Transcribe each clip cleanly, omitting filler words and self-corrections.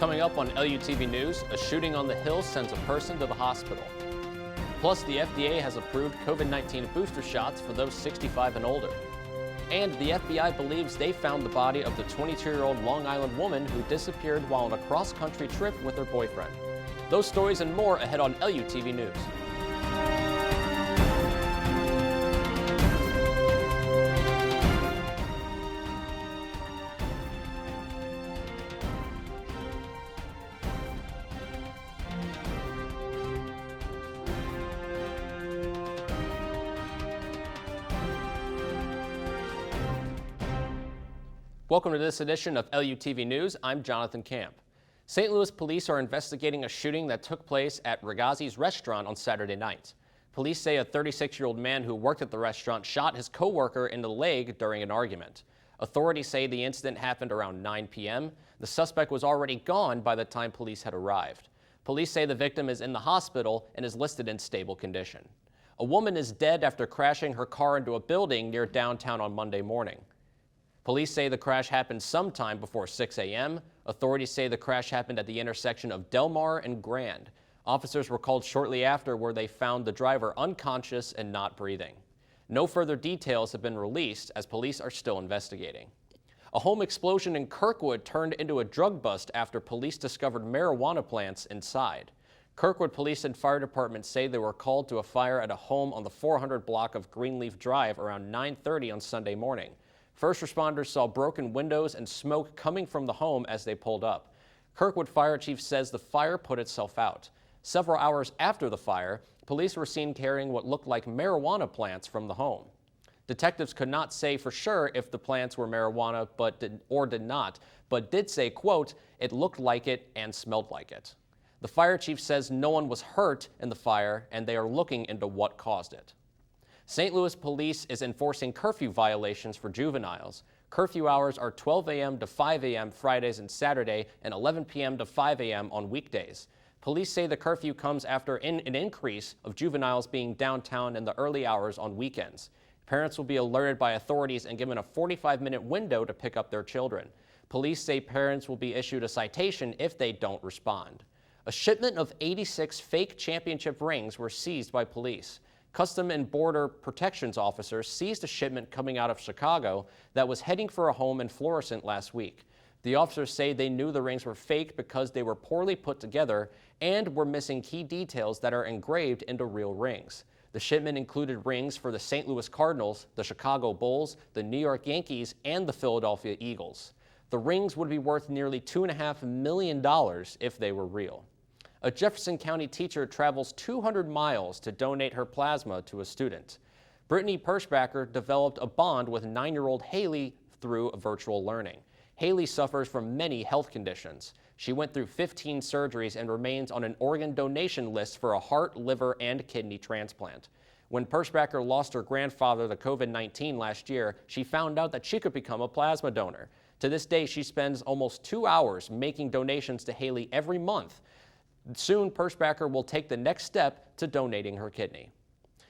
Coming up on LUTV News, a shooting on the Hill sends a person to the hospital. Plus, the FDA has approved COVID-19 booster shots for those 65 and older. And the FBI believes they found the body of the 22-year-old Long Island woman who disappeared while on a cross-country trip with her boyfriend. Those stories and more ahead on LUTV News. Welcome to this edition of LUTV News. I'm Jonathan Camp. St. Louis police are investigating a shooting that took place at Ragazzi's restaurant on Saturday night. Police say a 36-year-old man who worked at the restaurant shot his co-worker in the leg during an argument. Authorities say the incident happened around 9 p.m. The suspect was already gone by the time police had arrived. Police say the victim is in the hospital and is listed in stable condition. A woman is dead after crashing her car into a building near downtown on Monday morning. Police say the crash happened sometime before 6 a.m. Authorities say the crash happened at the intersection of Delmar and Grand. Officers were called shortly after where they found the driver unconscious and not breathing. No further details have been released as police are still investigating. A home explosion in Kirkwood turned into a drug bust after police discovered marijuana plants inside. Kirkwood Police and Fire Department say they were called to a fire at a home on the 400 block of Greenleaf Drive around 9:30 on Sunday morning. First responders saw broken windows and smoke coming from the home as they pulled up. Kirkwood Fire Chief says the fire put itself out. Several hours after the fire, police were seen carrying what looked like marijuana plants from the home. Detectives could not say for sure if the plants were marijuana did not, but did say, quote, "It looked like it and smelled like it." The fire chief says no one was hurt in the fire and they are looking into what caused it. St. Louis police is enforcing curfew violations for juveniles. Curfew hours are 12 a.m. to 5 a.m. Fridays and Saturday and 11 p.m. to 5 a.m. on weekdays. Police say the curfew comes after an increase of juveniles being downtown in the early hours on weekends. Parents will be alerted by authorities and given a 45-minute window to pick up their children. Police say parents will be issued a citation if they don't respond. A shipment of 86 fake championship rings were seized by police. Custom and Border Protections officers seized a shipment coming out of Chicago that was heading for a home in Florissant last week. The officers say they knew the rings were fake because they were poorly put together and were missing key details that are engraved into real rings. The shipment included rings for the St. Louis Cardinals, the Chicago Bulls, the New York Yankees, and the Philadelphia Eagles. The rings would be worth nearly $2.5 million if they were real. A Jefferson County teacher travels 200 miles to donate her plasma to a student. Brittany Perschbacher developed a bond with 9-year-old Haley through virtual learning. Haley suffers from many health conditions. She went through 15 surgeries and remains on an organ donation list for a heart, liver, and kidney transplant. When Perschbacher lost her grandfather to COVID-19 last year, she found out that she could become a plasma donor. To this day, she spends almost 2 hours making donations to Haley every month. Soon, Perschbacher will take the next step to donating her kidney.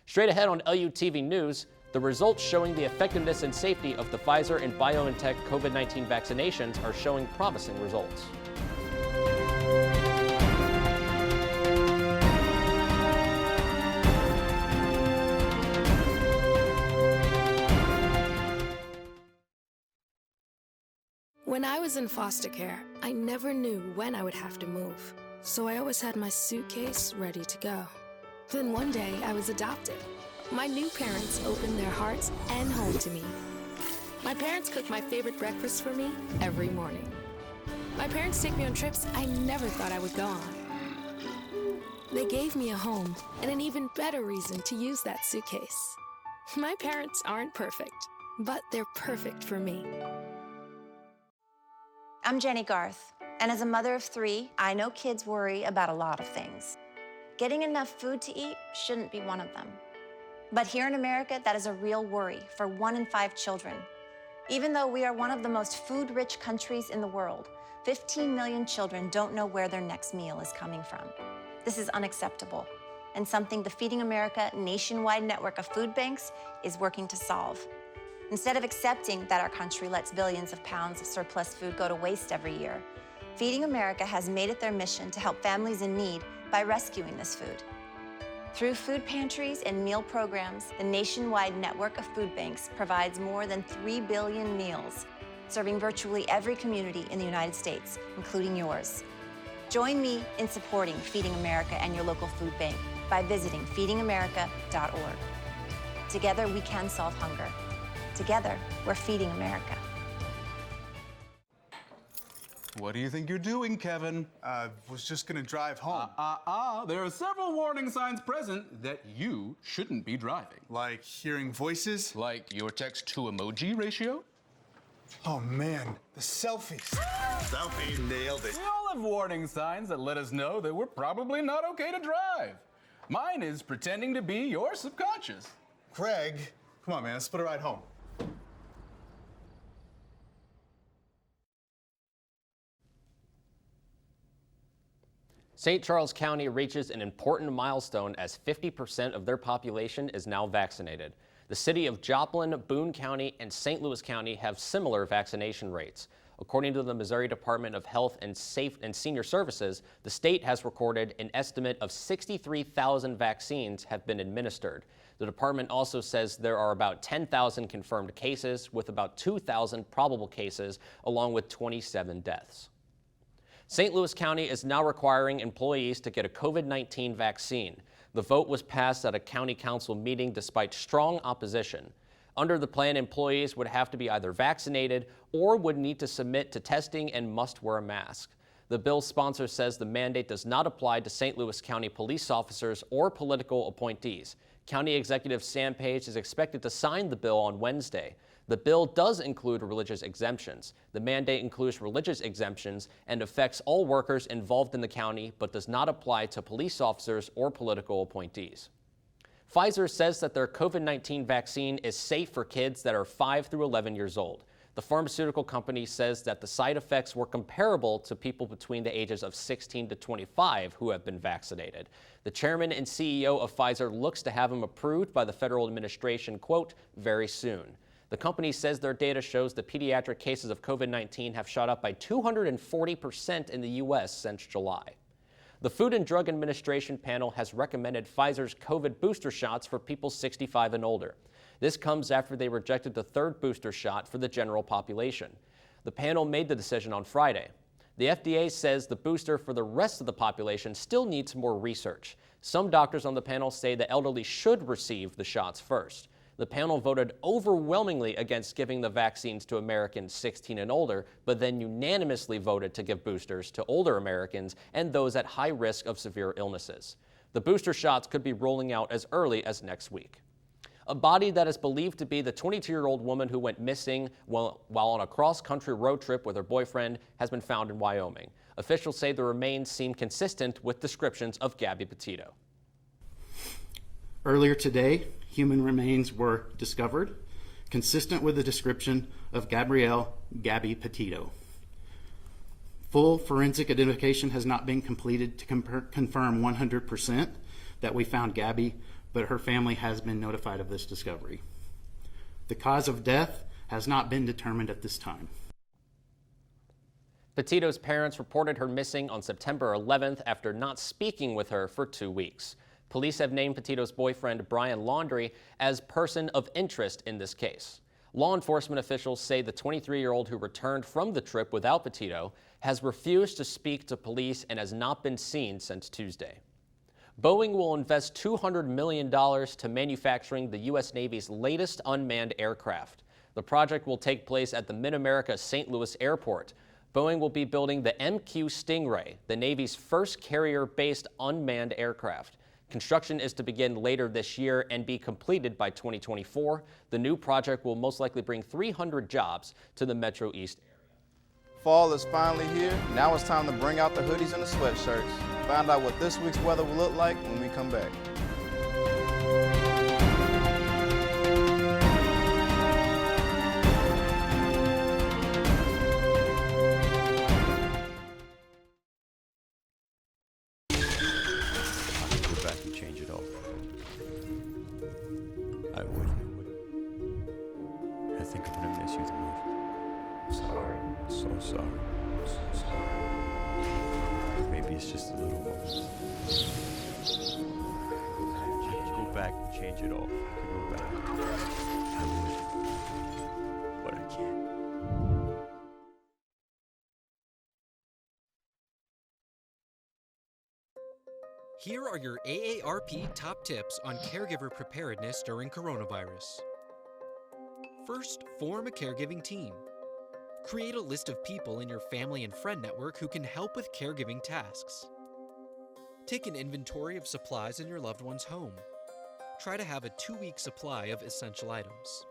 Straight ahead on LUTV News, the results showing the effectiveness and safety of the Pfizer and BioNTech COVID-19 vaccinations are showing promising results. When I was in foster care, I never knew when I would have to move. So I always had my suitcase ready to go. Then one day I was adopted. My new parents opened their hearts and home to me. My parents cook my favorite breakfast for me every morning. My parents take me on trips I never thought I would go on. They gave me a home and an even better reason to use that suitcase. My parents aren't perfect, but they're perfect for me. I'm Jenny Garth. And as a mother of 3, I know kids worry about a lot of things. Getting enough food to eat shouldn't be one of them. But here in America, that is a real worry for 1 in 5 children. Even though we are one of the most food-rich countries in the world, 15 million children don't know where their next meal is coming from. This is unacceptable, and something the Feeding America nationwide network of food banks is working to solve. Instead of accepting that our country lets billions of pounds of surplus food go to waste every year, Feeding America has made it their mission to help families in need by rescuing this food. Through food pantries and meal programs, the nationwide network of food banks provides more than 3 billion meals, serving virtually every community in the United States, including yours. Join me in supporting Feeding America and your local food bank by visiting feedingamerica.org. Together, we can solve hunger. Together, we're feeding America. What do you think you're doing, Kevin? Was just gonna drive home. There are several warning signs present that you shouldn't be driving. Like hearing voices? Like your text-to-emoji ratio? Oh man, the selfies. Selfie. Nailed it. We all have warning signs that let us know that we're probably not okay to drive. Mine is pretending to be your subconscious. Craig, come on man, let's split a ride home. St. Charles County reaches an important milestone as 50% of their population is now vaccinated. The city of Joplin, Boone County, and St. Louis County have similar vaccination rates. According to the Missouri Department of Health and Senior Services, the state has recorded an estimate of 63,000 vaccines have been administered. The department also says there are about 10,000 confirmed cases, with about 2,000 probable cases, along with 27 deaths. St. Louis County is now requiring employees to get a COVID-19 vaccine. The vote was passed at a county council meeting despite strong opposition. Under the plan, employees would have to be either vaccinated or would need to submit to testing and must wear a mask. The bill's sponsor says the mandate does not apply to St. Louis County police officers or political appointees. County Executive Sam Page is expected to sign the bill on Wednesday. The bill does include religious exemptions. The mandate includes religious exemptions and affects all workers involved in the county, but does not apply to police officers or political appointees. Pfizer says that their COVID-19 vaccine is safe for kids that are 5 through 11 years old. The pharmaceutical company says that the side effects were comparable to people between the ages of 16 to 25 who have been vaccinated. The chairman and CEO of Pfizer looks to have him approved by the federal administration, quote, very soon. The company says their data shows the pediatric cases of COVID-19 have shot up by 240% in the U.S. since July. The Food and Drug Administration panel has recommended Pfizer's COVID booster shots for people 65 and older. This comes after they rejected the third booster shot for the general population. The panel made the decision on Friday. The FDA says the booster for the rest of the population still needs more research. Some doctors on the panel say the elderly should receive the shots first. The panel voted overwhelmingly against giving the vaccines to Americans 16 and older, but then unanimously voted to give boosters to older Americans and those at high risk of severe illnesses. The booster shots could be rolling out as early as next week. A body that is believed to be the 22-year-old woman who went missing while on a cross-country road trip with her boyfriend has been found in Wyoming. Officials say the remains seem consistent with descriptions of Gabby Petito. Earlier today, human remains were discovered, consistent with the description of Gabrielle "Gabby" Petito. Full forensic identification has not been completed to confirm 100% that we found Gabby, but her family has been notified of this discovery. The cause of death has not been determined at this time. Petito's parents reported her missing on September 11th after not speaking with her for 2 weeks. Police have named Petito's boyfriend, Brian Laundrie, as person of interest in this case. Law enforcement officials say the 23-year-old who returned from the trip without Petito has refused to speak to police and has not been seen since Tuesday. Boeing will invest $200 million to manufacturing the U.S. Navy's latest unmanned aircraft. The project will take place at the Mid-America St. Louis Airport. Boeing will be building the MQ Stingray, the Navy's first carrier-based unmanned aircraft. Construction is to begin later this year and be completed by 2024. The new project will most likely bring 300 jobs to the Metro East area. Fall is finally here. Now it's time to bring out the hoodies and the sweatshirts. Find out what this week's weather will look like when we come back. I would. I think I'm gonna miss you the most. Sorry. So sorry. So sorry. change it all. I could go back. I would. But I can't. Here are your AARP top tips on caregiver preparedness during coronavirus. First, form a caregiving team. Create a list of people in your family and friend network who can help with caregiving tasks. Take an inventory of supplies in your loved one's home. Try to have a 2-week supply of essential items.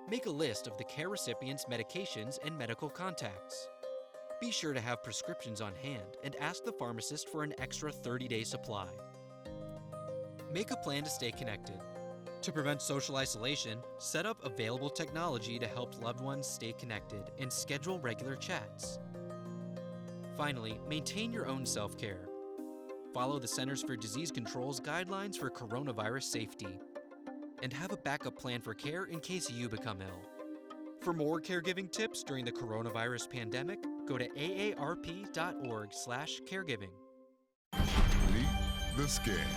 Make a list of the care recipient's medications and medical contacts. Be sure to have prescriptions on hand and ask the pharmacist for an extra 30-day supply. Make a plan to stay connected. To prevent social isolation, set up available technology to help loved ones stay connected and schedule regular chats. Finally, maintain your own self-care. Follow the Centers for Disease Control's guidelines for coronavirus safety. And have a backup plan for care in case you become ill. For more caregiving tips during the coronavirus pandemic, go to aarp.org/caregiving. Meet the scan,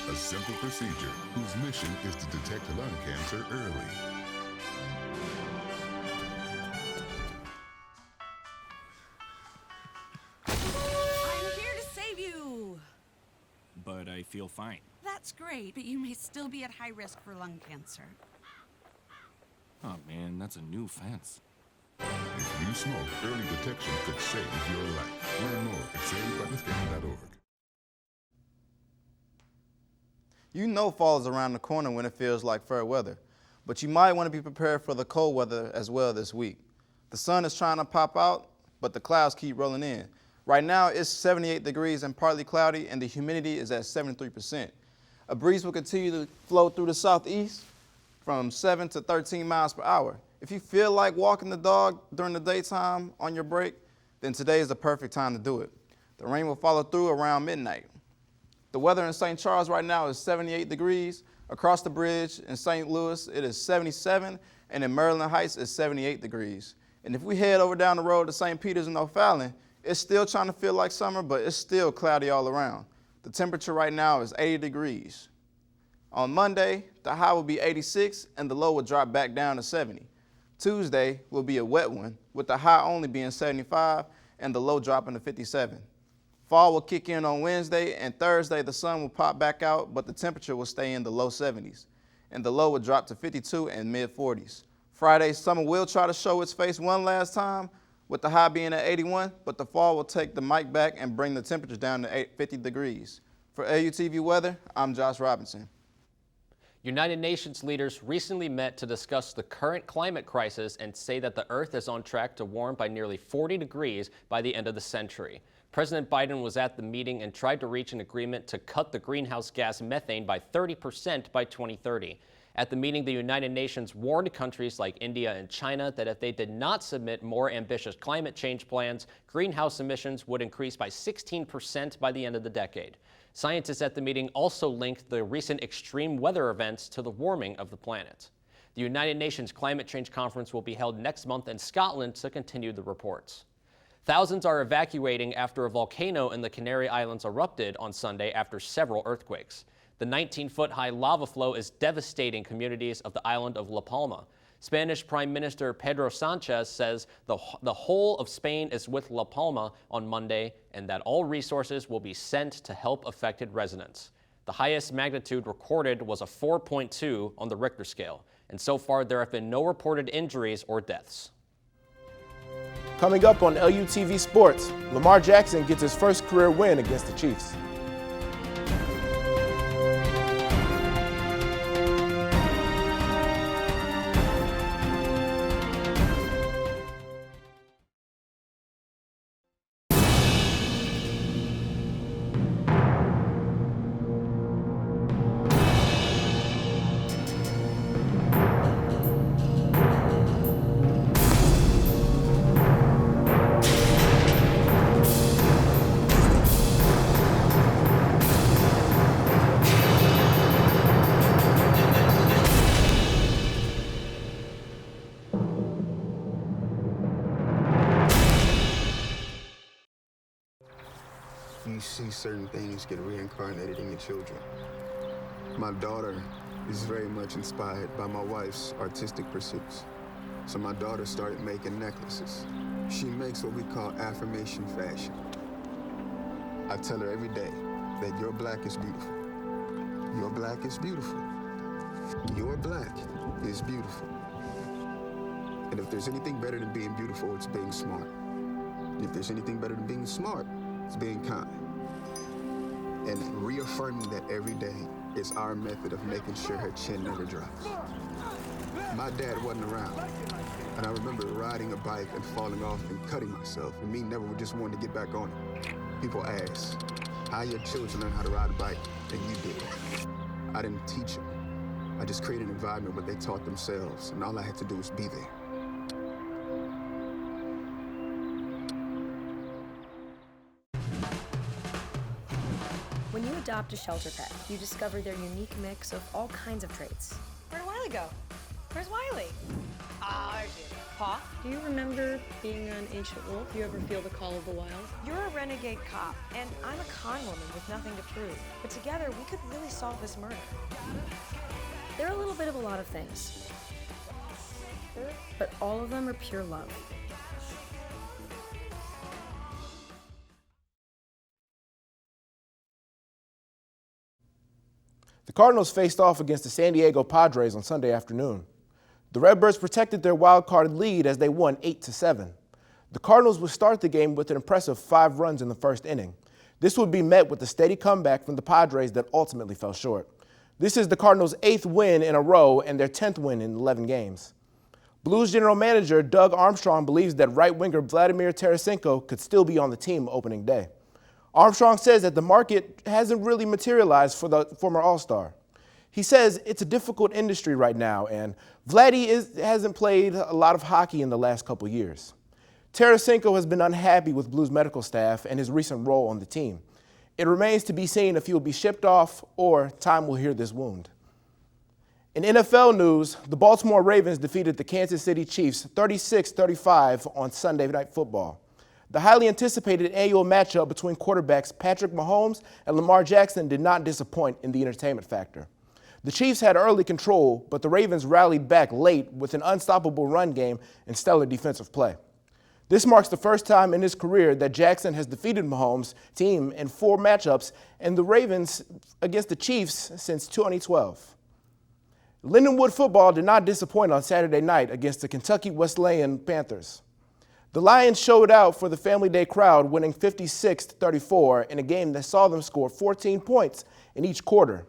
a simple procedure whose mission is to detect lung cancer early. I'm here to save you! But I feel fine. That's great, but you may still be at high risk for lung cancer. Oh man, that's a new fence. If you smoke, early detection could save your life. Learn more at SaveButtonScan.org. You know fall is around the corner when it feels like fair weather, but you might want to be prepared for the cold weather as well this week. The sun is trying to pop out, but the clouds keep rolling in. Right now, it's 78 degrees and partly cloudy, and the humidity is at 73%. A breeze will continue to flow through the southeast from 7 to 13 miles per hour. If you feel like walking the dog during the daytime on your break, then today is the perfect time to do it. The rain will follow through around midnight. The weather in St. Charles right now is 78 degrees. Across the bridge in St. Louis, it is 77, and in Maryland Heights, it's 78 degrees. And if we head over down the road to St. Peter's and O'Fallon, it's still trying to feel like summer, but it's still cloudy all around. The temperature right now is 80 degrees. On Monday, the high will be 86, and the low will drop back down to 70. Tuesday will be a wet one, with the high only being 75 and the low dropping to 57. Fall will kick in on Wednesday, and Thursday the sun will pop back out, but the temperature will stay in the low 70s, and the low will drop to 52 and mid-40s. Friday, summer will try to show its face one last time, with the high being at 81, but the fall will take the mic back and bring the temperature down to 50 degrees. For LUTV Weather, I'm Josh Robinson. United Nations leaders recently met to discuss the current climate crisis and say that the Earth is on track to warm by nearly 40 degrees by the end of the century. President Biden was at the meeting and tried to reach an agreement to cut the greenhouse gas methane by 30% by 2030. At the meeting, the United Nations warned countries like India and China that if they did not submit more ambitious climate change plans, greenhouse emissions would increase by 16% by the end of the decade. Scientists at the meeting also linked the recent extreme weather events to the warming of the planet. The United Nations Climate Change Conference will be held next month in Scotland to continue the reports. Thousands are evacuating after a volcano in the Canary Islands erupted on Sunday after several earthquakes. The 19-foot-high lava flow is devastating communities of the island of La Palma. Spanish Prime Minister Pedro Sanchez says the whole of Spain is with La Palma on Monday and that all resources will be sent to help affected residents. The highest magnitude recorded was a 4.2 on the Richter scale, and so far there have been no reported injuries or deaths. Coming up on LUTV Sports, Lamar Jackson gets his first career win against the Chiefs. You see certain things get reincarnated in your children. My daughter is very much inspired by my wife's artistic pursuits. So my daughter started making necklaces. She makes what we call affirmation fashion. I tell her every day that your black is beautiful. Your black is beautiful. Your black is beautiful. And if there's anything better than being beautiful, it's being smart. If there's anything better than being smart, it's being kind. And reaffirming that every day is our method of making sure her chin never drops. My dad wasn't around, and I remember riding a bike and falling off and cutting myself, and me never just wanting to get back on it. People ask, how your children learn how to ride a bike, and you did. I didn't teach them. I just created an environment where they taught themselves, and all I had to do was be there. When you adopt a shelter pet, you discover their unique mix of all kinds of traits. Where'd Wiley go? Where's Wiley? Ah, there she is. Paw? Do you remember being on Ancient Wolf? You ever feel the call of the wild? You're a renegade cop, and I'm a con woman with nothing to prove. But together, we could really solve this murder. They're a little bit of a lot of things, but all of them are pure love. The Cardinals faced off against the San Diego Padres on Sunday afternoon. The Redbirds protected their wild-card lead as they won 8-7. The Cardinals would start the game with an impressive 5 runs in the first inning. This would be met with a steady comeback from the Padres that ultimately fell short. This is the Cardinals' 8th win in a row and their 10th win in 11 games. Blues general manager Doug Armstrong believes that right winger Vladimir Tarasenko could still be on the team opening day. Armstrong says that the market hasn't really materialized for the former All-Star. He says it's a difficult industry right now, and Vladdy hasn't played a lot of hockey in the last couple years. Tarasenko has been unhappy with Blues medical staff and his recent role on the team. It remains to be seen if he will be shipped off or time will heal this wound. In NFL news, the Baltimore Ravens defeated the Kansas City Chiefs 36-35 on Sunday Night Football. The highly anticipated annual matchup between quarterbacks Patrick Mahomes and Lamar Jackson did not disappoint in the entertainment factor. The Chiefs had early control, but the Ravens rallied back late with an unstoppable run game and stellar defensive play. This marks the first time in his career that Jackson has defeated Mahomes' team in 4 matchups and the Ravens against the Chiefs since 2012. Lindenwood football did not disappoint on Saturday night against the Kentucky Wesleyan Panthers. The Lions showed out for the Family Day crowd, winning 56-34 in a game that saw them score 14 points in each quarter.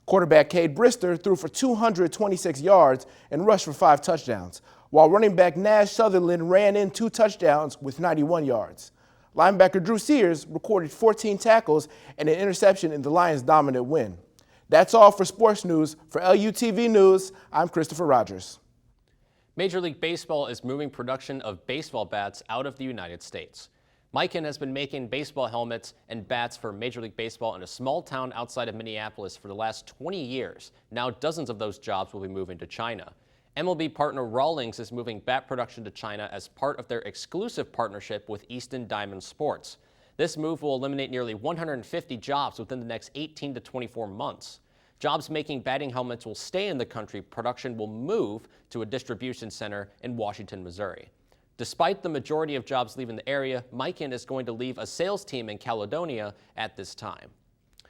Quarterback Cade Brister threw for 226 yards and rushed for 5 touchdowns, while running back Nash Sutherland ran in 2 touchdowns with 91 yards. Linebacker Drew Sears recorded 14 tackles and an interception in the Lions' dominant win. That's all for sports news. For LUTV News, I'm Christopher Rogers. Major League Baseball is moving production of baseball bats out of the United States. Mikan has been making baseball helmets and bats for Major League Baseball in a small town outside of Minneapolis for the last 20 years. Now dozens of those jobs will be moving to China. MLB partner Rawlings is moving bat production to China as part of their exclusive partnership with Easton Diamond Sports. This move will eliminate nearly 150 jobs within the next 18 to 24 months. Jobs making batting helmets will stay in the country. Production will move to a distribution center in Washington, Missouri. Despite the majority of jobs leaving the area, Mikan is going to leave a sales team in Caledonia at this time.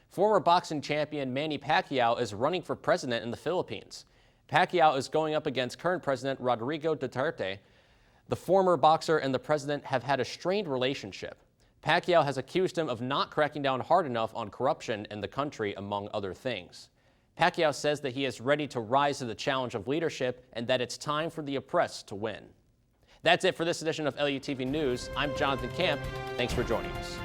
Former boxing champion Manny Pacquiao is running for president in the Philippines. Pacquiao is going up against current President Rodrigo Duterte. The former boxer and the president have had a strained relationship. Pacquiao has accused him of not cracking down hard enough on corruption in the country, among other things. Pacquiao says that he is ready to rise to the challenge of leadership and that it's time for the oppressed to win. That's it for this edition of LUTV News. I'm Jonathan Camp. Thanks for joining us.